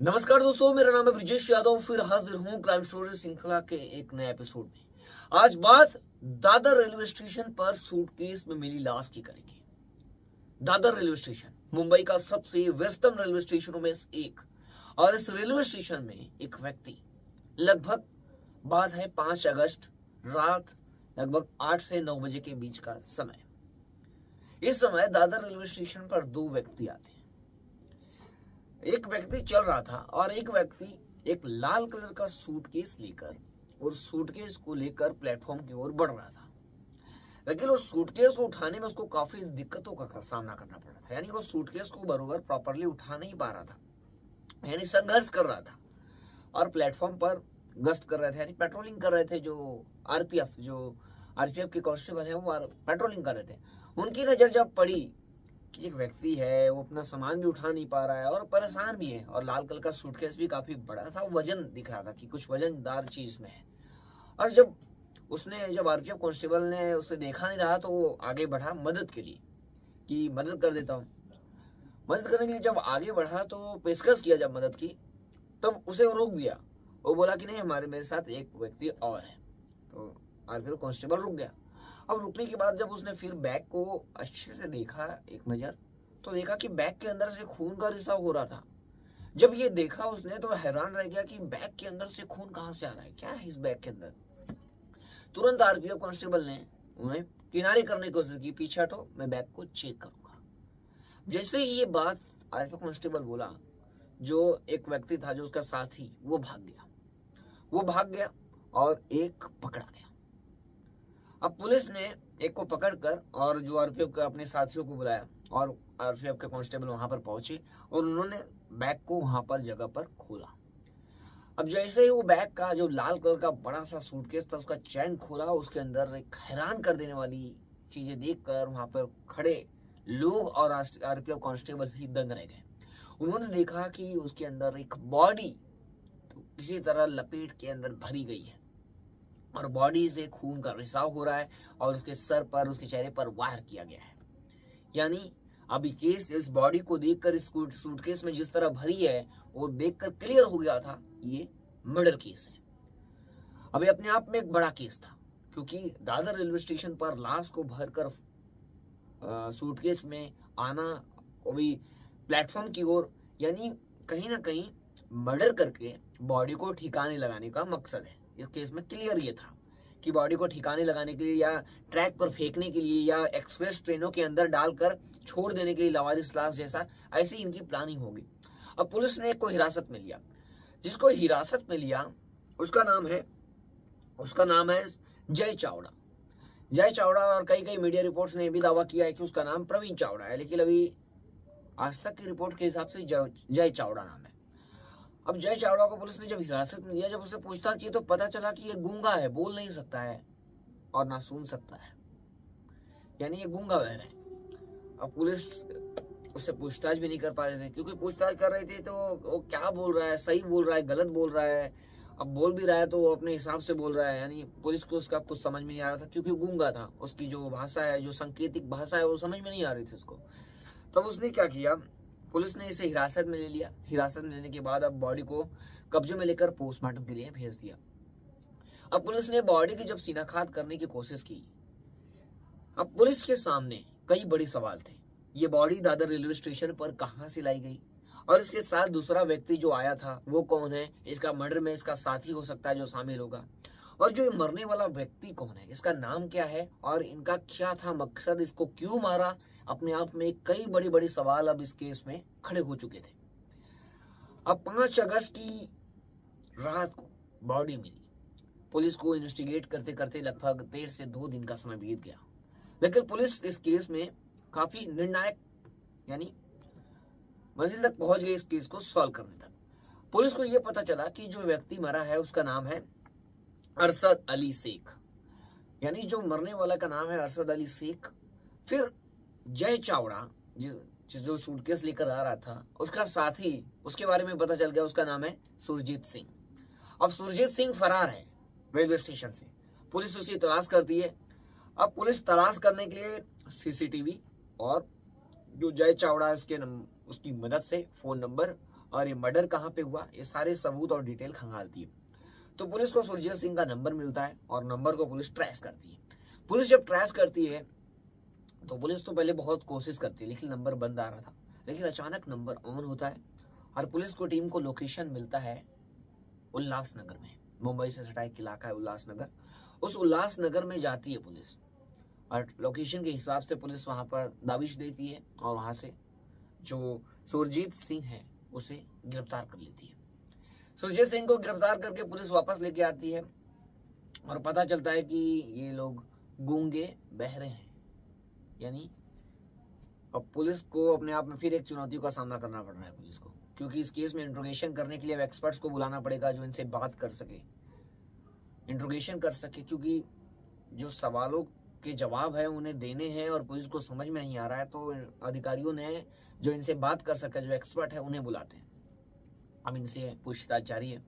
नमस्कार दोस्तों, मेरा नाम है ब्रिजेश यादव। फिर हाजिर हूँ क्राइम स्टोरी श्रृंखला के एक नए एपिसोड में। आज बात दादर रेलवे स्टेशन पर सूटकेस में मिली लाश की करेंगे। दादर रेलवे स्टेशन मुंबई का सबसे व्यस्तम रेलवे स्टेशनों में से एक, और इस रेलवे स्टेशन में एक व्यक्ति लगभग बात है 5 अगस्त रात लगभग 8 से 9 बजे के बीच का समय। इस समय दादर रेलवे स्टेशन पर दो व्यक्ति आते हैं। एक व्यक्ति चल रहा था और एक व्यक्ति एक लाल कलर का सूटकेस लेकर और सूटकेस को लेकर प्लेटफॉर्म की ओर बढ़ रहा था। लेकिन उस सूटकेस को उठाने में उसको काफी दिक्कतों का सामना करना पड़ रहा था। यानी वो सूटकेस को बरोबर प्रॉपरली उठा नहीं पा रहा था, यानी संघर्ष कर रहा था और प्लेटफॉर्म पर गश्त कर रहे थे, यानी पेट्रोलिंग कर रहे थे। जो आरपीएफ के कांस्टेबल है वो पेट्रोलिंग कर रहे थे। उनकी नजर जब पड़ी कि एक व्यक्ति है, वो अपना सामान भी उठा नहीं पा रहा है और परेशान भी है, और लाल कलर का सूटकेस भी काफी बड़ा था, वजन दिख रहा था कि कुछ वजनदार चीज में है। और जब आरपीएफ कांस्टेबल ने उसे देखा नहीं रहा तो वो आगे बढ़ा मदद के लिए कि मदद कर देता हूँ। मदद करने के लिए जब आगे बढ़ा तो पेशकश किया जब मदद की, तब उसे रोक दिया। वो बोला कि नहीं, मेरे साथ एक व्यक्ति और है। तो आरपीएफ कांस्टेबल रुक गया। अब रुकने के बाद जब उसने फिर बैग को अच्छे से देखा एक नजर, तो देखा कि बैग के अंदर से खून का रिसाव हो रहा था। जब ये देखा उसने तो हैरान रह गया कि बैग के अंदर से खून कहां से आ रहा है, क्या है इस बैग के अंदर। तुरंत आरपीएफ कांस्टेबल ने उन्हें किनारे करने की कोशिश की, पीछे हटो, मैं बैग को चेक करूंगा। जैसे ही ये बात आरपीएफ कांस्टेबल बोला, जो एक व्यक्ति था जो उसका साथी, वो भाग गया और एक पकड़ा गया। अब पुलिस ने एक को पकड़कर और जो आरपीएफ के अपने साथियों को बुलाया और आरपीएफ के कांस्टेबल वहां पर पहुंचे और उन्होंने बैग को वहां पर जगह पर खोला। अब जैसे ही वो बैग का जो लाल कलर का बड़ा सा सूटकेस था उसका चैन खोला, उसके अंदर एक हैरान कर देने वाली चीजें देखकर वहां पर खड़े लोग और आरपीएफ कांस्टेबल भी दंग रह गए। उन्होंने देखा कि उसके अंदर एक बॉडी किसी तरह लपेट के अंदर भरी गई है और बॉडी से खून का रिसाव हो रहा है और उसके सर पर, उसके चेहरे पर वार किया गया है। यानी अब केस इस बॉडी को देखकर, इस सूटकेस में जिस तरह भरी है वो देखकर क्लियर हो गया था ये मर्डर केस है। अब ये अपने आप में एक बड़ा केस था, क्योंकि दादर रेलवे स्टेशन पर लाश को भरकर सूटकेस में आना, वो भी प्लेटफॉर्म की ओर, यानी कहीं ना कहीं मर्डर करके बॉडी को ठिकाने लगाने का मकसद है। इस केस में क्लियर ये था कि बॉडी को ठिकाने लगाने के लिए या ट्रैक पर फेंकने के लिए या एक्सप्रेस ट्रेनों के अंदर डालकर छोड़ देने के लिए लावारिस लाश जैसा, ऐसी इनकी प्लानिंग होगी। अब पुलिस ने एक को हिरासत में लिया। जिसको हिरासत में लिया उसका नाम है जय चावड़ा। जय चावड़ा, और कई मीडिया रिपोर्ट्स ने भी दावा किया है कि उसका नाम प्रवीण चावड़ा है, लेकिन अभी आज तक की रिपोर्ट के हिसाब से जय चावड़ा नाम है। अब जय चावड़ा को पुलिस ने जब हिरासत में लिया, जब उससे पूछताछ की तो पता चला कि ये गूंगा है, बोल नहीं सकता है और ना सुन सकता है, यानी ये गूंगा बहर है। अब पुलिस उससे पूछताछ भी नहीं कर पा रहे थे, क्योंकि पूछताछ कर रही थी तो वो क्या बोल रहा है, सही बोल रहा है, गलत बोल रहा है। अब बोल भी रहा है तो वो अपने हिसाब से बोल रहा है, यानी पुलिस को उसका कुछ समझ में नहीं आ रहा था, क्योंकि गूंगा था। उसकी जो भाषा है, जो सांकेतिक भाषा है, वो समझ में नहीं आ रही थी उसको। तब उसने क्या किया, पुलिस ने इसे हिरासत में ले लिया। हिरासत में लेने के बाद अब बॉडी को कब्जे में लेकर पोस्टमार्टम के लिए भेज दिया। अब पुलिस ने बॉडी की जब सीनाखात करने की कोशिश की, अब पुलिस के सामने कई बड़े सवाल थे। ये बॉडी दादर रेलवे स्टेशन पर कहां से लाई गई, और इसके साथ दूसरा व्यक्ति जो आया था वो कौन है, इसका मर्डर में इसका साथी हो सकता है जो शामिल होगा, और जो मरने वाला व्यक्ति कौन है, इसका नाम क्या है और इनका क्या था मकसद, इसको क्यों मारा। अपने आप में कई बड़ी बड़ी सवाल अब इस केस में खड़े हो चुके थे। अब 5 अगस्त की रात को बॉडी मिली। पुलिस को इन्वेस्टिगेट करते करते लगभग 1.5 से 2 दिन का समय बीत गया, लेकिन पुलिस इस केस में काफी निर्णायक यानी मंजिल तक पहुंच गई इस केस को सॉल्व करने तक। पुलिस को यह पता चला कि जो व्यक्ति मरा है उसका नाम है अरशद अली शेख, यानी जो मरने वाला का नाम है अरशद अली शेख। फिर जय चावड़ा जो सूटकेस लेकर आ रहा था, उसका साथी, उसके बारे में पता चल गया, उसका नाम है सुरजीत सिंह। अब सुरजीत सिंह फरार है रेलवे स्टेशन से, पुलिस उसकी तलाश करती है। अब पुलिस तलाश करने के लिए सीसीटीवी और जो जय चावड़ा उसकी मदद से फोन नंबर और ये मर्डर कहाँ पे हुआ, ये सारे सबूत और डिटेल खंगालती है। तो पुलिस को सुरजीत सिंह का नंबर मिलता है और नंबर को पुलिस ट्रेस करती है। पुलिस जब ट्रेस करती है तो पुलिस तो पहले बहुत कोशिश करती है, लेकिन नंबर बंद आ रहा था। लेकिन अचानक नंबर ऑन होता है और पुलिस को टीम को लोकेशन मिलता है उल्लासनगर में। मुंबई से सटा एक इलाका है उल्लासनगर, उस उल्लासनगर में जाती है पुलिस और लोकेशन के हिसाब से पुलिस वहां पर दाविश देती है और वहां से जो सुरजीत सिंह है उसे गिरफ्तार कर लेती है। सुरजीत सिंह को गिरफ्तार करके पुलिस वापस लेके आती है और पता चलता है कि ये लोग गूंगे बहरे हैं। यानी अब पुलिस को अपने आप में फिर एक चुनौती का सामना करना पड़ रहा है पुलिस को, क्योंकि इस केस में इंट्रोगेशन करने के लिए अब एक्सपर्ट्स को बुलाना पड़ेगा जो इनसे बात कर सके, इंट्रोगेशन कर सके, क्योंकि जो सवालों के जवाब है उन्हें देने हैं और पुलिस को समझ में नहीं आ रहा है। तो अधिकारियों ने जो इनसे बात कर सके, जो एक्सपर्ट है, उन्हें बुलाते हैं। अब इनसे पूछताछ जारी है।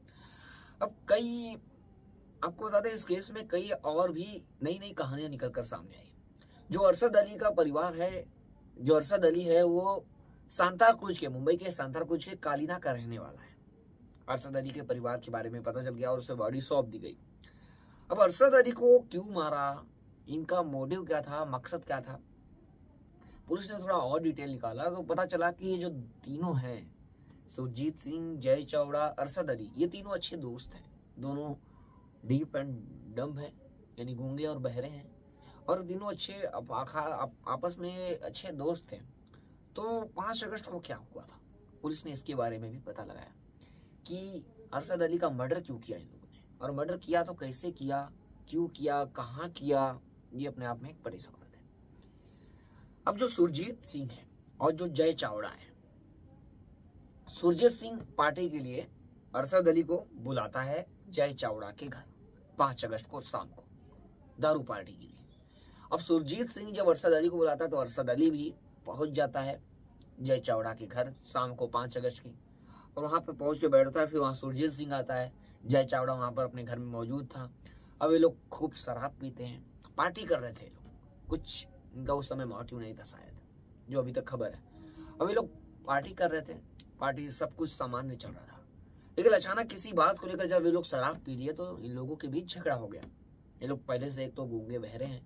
अब कई आपको बता दें इस केस में कई और भी नई नई कहानियां निकलकर सामने आई। जो अरशद अली का परिवार है, जो अरशद अली है वो सांताक्रूज के, मुंबई के सांताक्रूज के कालीना का रहने वाला है। अरशद अली के परिवार के बारे में पता चल गया और उसे बॉडी सौंप दी गई। अब अरशद अली को क्यों मारा, इनका मोटिव क्या था, मकसद क्या था, पुलिस ने थोड़ा और डिटेल निकाला तो पता चला कि ये जो तीनों हैं, सुरजीत सिंह, जय चावड़ा, अरशद अली, ये तीनों अच्छे दोस्त हैं। दोनों डीप एंड डम्ब है, यानी गूंगे और बहरे हैं, और तीनों अच्छे आपस में अच्छे दोस्त थे। तो 5 अगस्त को क्या हुआ था, पुलिस ने इसके बारे में भी पता लगाया कि अरशद अली का मर्डर क्यों किया इन लोगों ने, और मर्डर किया तो कैसे किया, क्यों किया, कहाँ किया, ये अपने आप में एक बड़े सवाल थे। अब जो सुरजीत सिंह है और जो जय चावड़ा है, सुरजीत सिंह पार्टी के लिए अरशद अली को बुलाता है जय चावड़ा के घर 5 अगस्त को शाम को दारू पार्टी के लिए। अब सुरजीत सिंह जब अरशद अली को बुलाता है तो अरशद अली भी पहुंच जाता है जय चावड़ा के घर शाम को 5 अगस्त की, और वहां पर पहुंच के बैठता है। फिर वहां सुरजीत सिंह आता है, जय चावड़ा वहां पर अपने घर में मौजूद था। अब ये लोग खूब शराब पीते हैं, पार्टी कर रहे थे लोग, कुछ इनका उस समय मोटिव नहीं था शायद, जो अभी तक खबर है। अब ये लोग पार्टी कर रहे थे, पार्टी सब कुछ सामान्य चल रहा था। लेकिन अचानक किसी बात को लेकर जब ये लोग शराब पी लिए तो इन लोगों के बीच झगड़ा हो गया। ये लोग पहले से एक तो गूंगे बहरे हैं।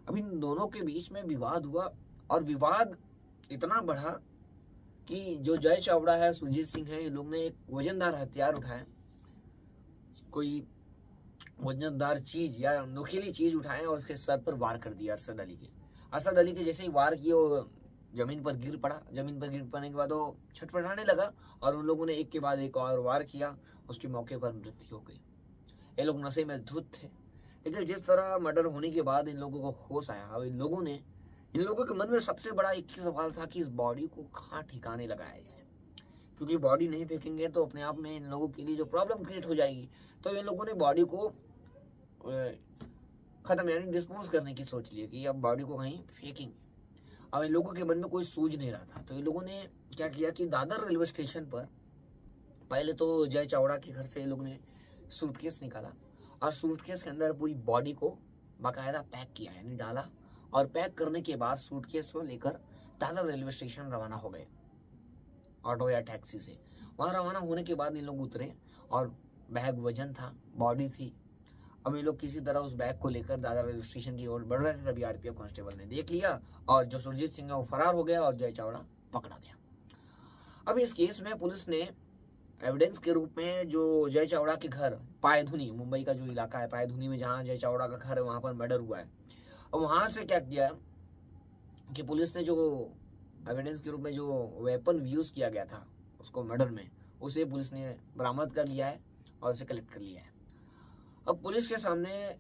अब इन दोनों के बीच में विवाद हुआ और विवाद इतना बढ़ा कि जो जय चावड़ा है, सुरजीत सिंह है, इन लोग ने एक वजनदार हथियार उठाया, कोई वजनदार चीज या नुकीली चीज उठाए और उसके सर पर वार कर दिया अरशद अली के। अरशद अली के जैसे ही वार किए वो जमीन पर गिर पड़ा। जमीन पर गिर पड़ने के बाद वो छटपटाने लगा और उन लोगों ने एक के बाद एक और वार किया, उसके मौके पर मृत्यु हो गई। ये लोग नशे में धुत थे। लेकिन जिस तरह मर्डर होने के बाद इन लोगों को होश आया, अब इन लोगों के मन में सबसे बड़ा एक ही सवाल था कि इस बॉडी को कहाँ ठिकाने लगाया जाए, क्योंकि बॉडी नहीं फेंकेंगे तो अपने आप में इन लोगों के लिए जो प्रॉब्लम क्रिएट हो जाएगी। तो इन लोगों ने बॉडी को खत्म यानी डिस्पोज करने की सोच ली कि अब बॉडी को कहीं फेंकेंगे। अब इन लोगों के मन में कोई सूझ नहीं रहा था, तो इन लोगों ने क्या किया कि दादर रेलवे स्टेशन पर पहले तो जय चावड़ा के घर से इन लोगों ने सूटकेस निकाला और सूटकेस के अंदर पूरी बॉडी को बाकायदा पैक किया, यानी डाला, और पैक करने के बाद सूटकेस को लेकर दादर रेलवे स्टेशन रवाना हो गए ऑटो या टैक्सी से। वहां रवाना होने के बाद इन लोग उतरे और बैग वजन था, बॉडी थी। अब ये लोग किसी तरह उस बैग को लेकर दादर रेलवे स्टेशन की ओर बढ़ रहे थे, तभी आरपीएफ कांस्टेबल ने देख लिया और जो सुरजीत सिंह है वो फरार हो गया और जय चावड़ा पकड़ा गया। अब इस केस में पुलिस ने एविडेंस के रूप में जो जय चावड़ा के घर पायधुनी, मुंबई का जो इलाका है पायधुनी में जहाँ जय चावड़ा का घर है वहां पर मर्डर हुआ है, और वहां से क्या किया कि पुलिस ने जो एविडेंस के रूप में जो वेपन यूज किया गया था उसको मर्डर में, उसे पुलिस ने बरामद कर लिया है और उसे कलेक्ट कर लिया है। अब पुलिस के सामने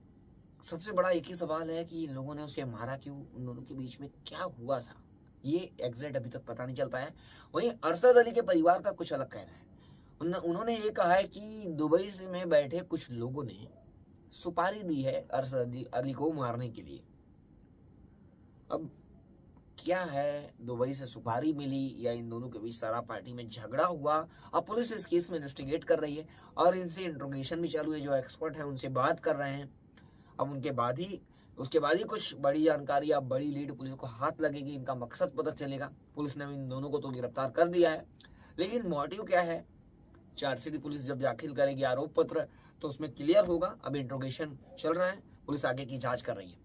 सबसे बड़ा एक ही सवाल है कि इन लोगों ने उसे मारा क्यों, उन दोनों के बीच में क्या हुआ था, ये एग्जैक्ट अभी तक पता नहीं चल पाया। वहीं अरशद अली के परिवार का कुछ अलग कहना है। उन्होंने ये कहा है कि दुबई में बैठे कुछ लोगों ने सुपारी दी है अरशद अली को मारने के लिए। अब क्या है, दुबई से सुपारी मिली या इन दोनों के बीच सारा पार्टी में झगड़ा हुआ, अब पुलिस इस केस में इन्वेस्टिगेट कर रही है और इनसे इंट्रोगेशन भी चालू है। जो एक्सपर्ट है उनसे बात कर रहे हैं। अब उसके बाद ही कुछ बड़ी जानकारी या बड़ी लीड पुलिस को हाथ लगेगी, इनका मकसद पता चलेगा। पुलिस ने इन दोनों को तो गिरफ्तार कर दिया है, लेकिन मोटिव क्या है, चार्जशीट पुलिस जब दाखिल करेगी आरोप पत्र तो उसमें क्लियर होगा। अब इंट्रोगेशन चल रहा है, पुलिस आगे की जांच कर रही है,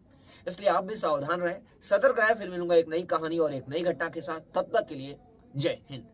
इसलिए आप भी सावधान रहे, सतर्क रहे। फिर मिलूंगा एक नई कहानी और एक नई घटना के साथ, तब तक के लिए जय हिंद।